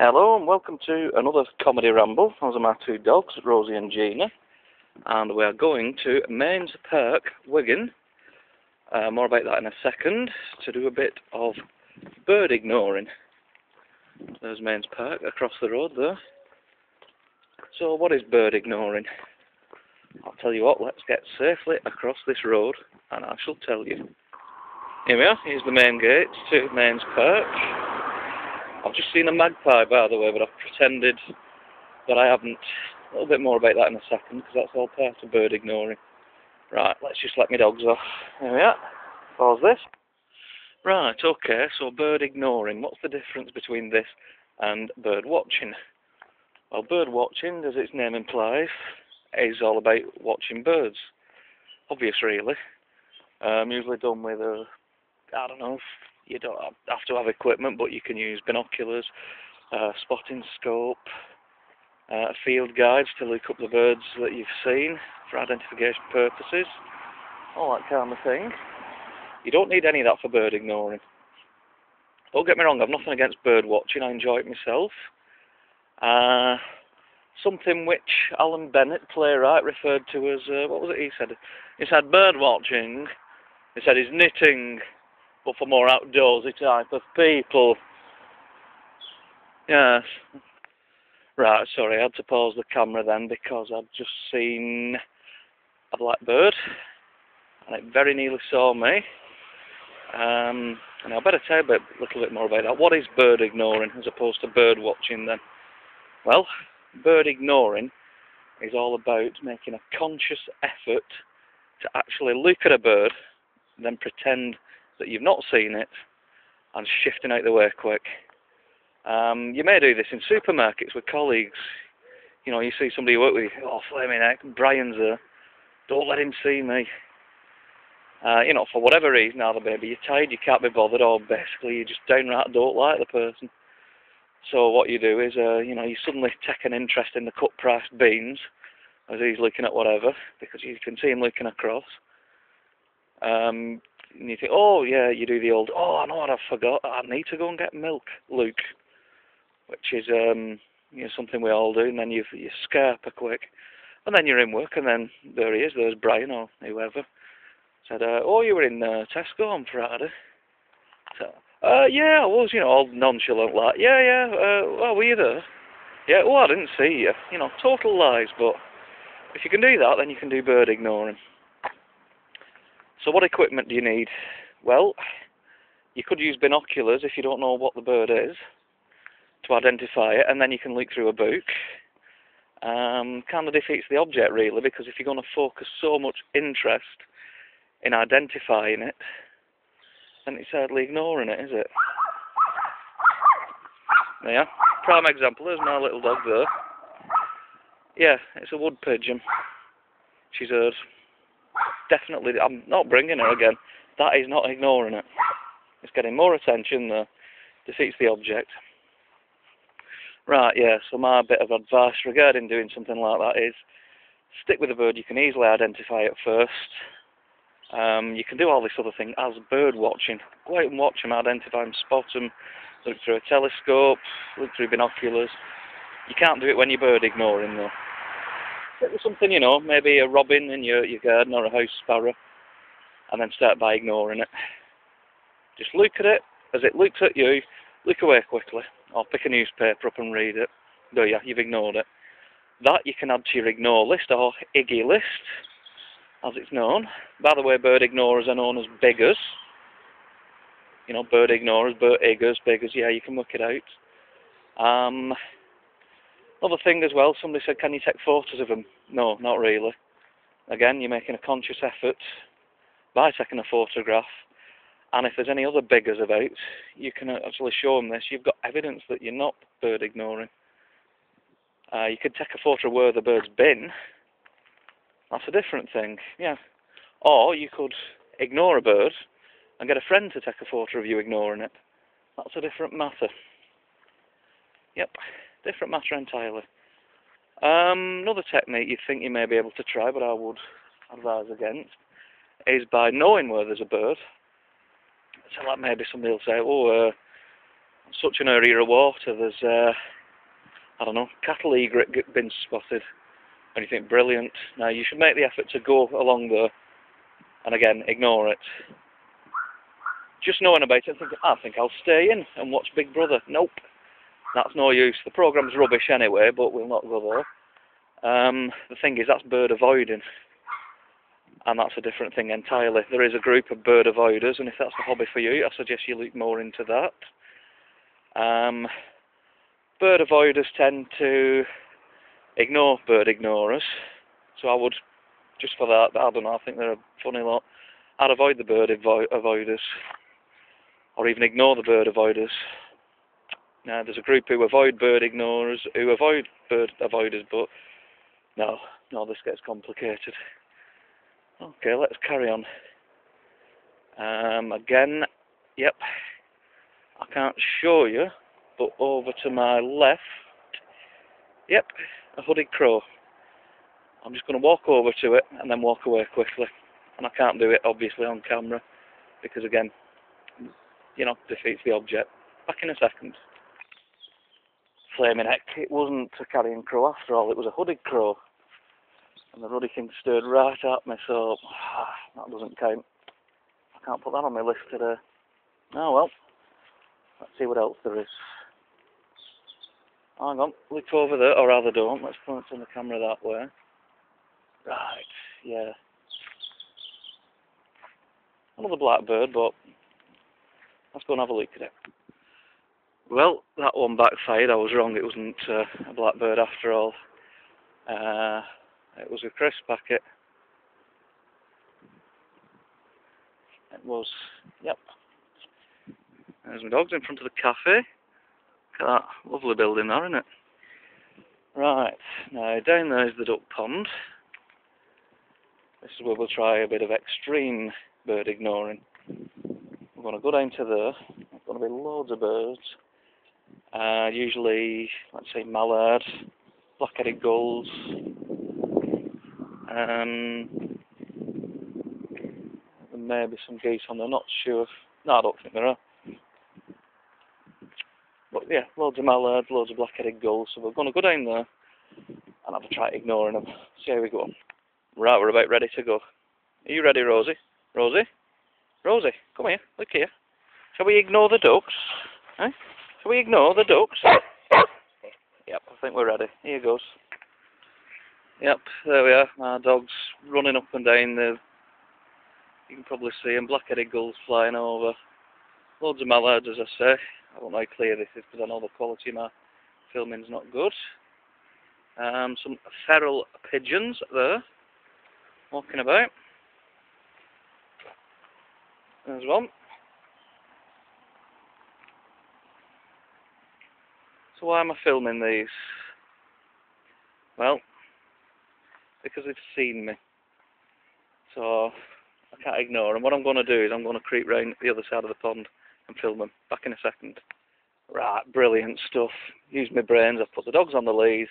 Hello and welcome to another comedy ramble. Those are my two dogs, Rosie and Gina, and we are going to Mains Park, Wigan. More about that in a second, to do a bit of bird ignoring. There's Mains Park across the road there. So what is bird ignoring? I'll tell you what, let's get safely across this road and I shall tell you. Here we are, here's the main gate to Mains Park. I've just seen a magpie, by the way, but I've pretended that I haven't. A little bit more about that in a second, because that's all part of bird ignoring. Right, let's just let my dogs off. There we are. Pause this. Right, okay, so bird ignoring. What's the difference between this and bird watching? Well, bird watching, as its name implies, is all about watching birds. Obvious, really. Usually done with I don't know, you don't have to have equipment, but you can use binoculars, spotting scope, field guides to look up the birds that you've seen for identification purposes, all that kind of thing. You don't need any of that for bird ignoring. Don't get me wrong, I've nothing against bird watching, I enjoy it myself. Something which Alan Bennett, playwright, referred to as, what was it he said? He said bird watching, he said he's knitting, but for more outdoorsy type of people. Yes. Right, sorry, I had to pause the camera then because I'd just seen a black bird and it very nearly saw me. And I better tell you a little bit more about that. What is bird ignoring as opposed to bird watching then? Well, bird ignoring is all about making a conscious effort to actually look at a bird and then pretend that you've not seen it and shifting out the way quick. You may do this in supermarkets with colleagues. You know, you see somebody you work with, oh, flaming heck, Brian's there, don't let him see me. You know, for whatever reason, either maybe you're tired, you can't be bothered, or basically you just downright don't like the person. So what you do is, you know, you suddenly take an interest in the cut-priced beans as he's looking at whatever, because you can see him looking across. And you think, oh yeah, you do the old, oh I know what I forgot, I need to go and get milk, Luke, which is you know, something we all do, and then you scarper quick, and then you're in work, and then there he is, there's Brian or whoever, said, oh you were in Tesco on Friday, so, yeah I was, you know, all nonchalant like, yeah, well were you there? Yeah, oh I didn't see you, you know, total lies, but if you can do that, then you can do bird ignoring. So what equipment do you need? Well, you could use binoculars if you don't know what the bird is to identify it, and then you can look through a book. Kind of defeats the object really, because if you're going to focus so much interest in identifying it, then it's hardly ignoring it, is it? Yeah, prime example, there's my little dog there. Yeah, it's a wood pigeon. She's hers. Definitely, I'm not bringing her again. That is not ignoring it. It's getting more attention there. Defeats the object. Right, yeah, so my bit of advice regarding doing something like that is stick with a bird you can easily identify at first. You can do all this other thing as bird watching. Go out and watch them, identify them, spot them, look through a telescope, look through binoculars. You can't do it when you're bird ignoring though. It was something, you know, maybe a robin in your garden or a house sparrow, and then start by ignoring it. Just look at it, as it looks at you, look away quickly, or pick a newspaper up and read it. There you are, you've ignored it. That you can add to your ignore list, or Iggy list, as it's known. By the way, bird ignorers are known as beggars. You know, bird ignorers, bird iggers, beggars, yeah, you can work it out. Another thing as well, somebody said, can you take photos of them? No, not really. Again, you're making a conscious effort by taking a photograph, and if there's any other beggars about, you can actually show them this. You've got evidence that you're not bird ignoring. You could take a photo of where the bird's been. That's a different thing, yeah. Or you could ignore a bird and get a friend to take a photo of you ignoring it. That's a different matter. Yep. Different matter entirely. Another technique you think you may be able to try, but I would advise against, is by knowing where there's a bird. So like maybe somebody will say, oh, such an area of water, there's, I don't know, cattle egret been spotted. And you think, brilliant. Now, you should make the effort to go along there, and again, ignore it. Just knowing about it and thinking, I think I'll stay in and watch Big Brother. Nope. That's no use. The programme's rubbish anyway, but we'll not go there. The thing is, that's bird avoiding. And that's a different thing entirely. There is a group of bird avoiders, and if that's a hobby for you, I suggest you look more into that. Bird avoiders tend to ignore bird ignorers, so I would, just for that, I don't know, I think they're a funny lot. I'd avoid the bird avoiders, or even ignore the bird avoiders. Now, there's a group who avoid bird ignorers, who avoid bird avoiders, but no, this gets complicated. Okay, let's carry on. Again, yep, I can't show you, but over to my left, yep, a hooded crow. I'm just going to walk over to it and then walk away quickly. And I can't do it, obviously, on camera, because again, you know, defeats the object. Back in a second. Flaming heck, it wasn't a carrion crow after all, it was a hooded crow. And the ruddy thing stared right at me, so that doesn't count. I can't put that on my list today. Oh well, let's see what else there is. Hang on, look over there, or rather don't, let's point on the camera that way. Right, yeah. Another blackbird, but let's go and have a look at it. Well, that one backfired, I was wrong, it wasn't a blackbird after all. It was a crisp packet. It was, yep. There's my dogs in front of the cafe. Look at that lovely building there, isn't it? Right, now down there is the duck pond. This is where we'll try a bit of extreme bird ignoring. We're going to go down to there. There's going to be loads of birds. Usually, let's say mallard, black-headed gulls. There may be some geese on there, not sure. No, I don't think there are. But yeah, loads of mallards, loads of black-headed gulls. So we're going to go down there and have a try ignoring them. See how we go. Right, we're about ready to go. Are you ready, Rosie? Rosie? Rosie, come here, look here. Shall we ignore the ducks? Eh? Shall we ignore the ducks? Yep, I think we're ready. Here goes. Yep, there we are. Our dog's running up and down there. You can probably see them. Black-headed gulls flying over. Loads of mallards, as I say. I don't know how clear this is because I know the quality of my filming's not good. Some feral pigeons there, walking about. There's one. So why am I filming these? Well, because they've seen me. So I can't ignore them. What I'm going to do is I'm going to creep round the other side of the pond and film them. Back in a second. Right, brilliant stuff. Use my brains. I've put the dogs on the lead.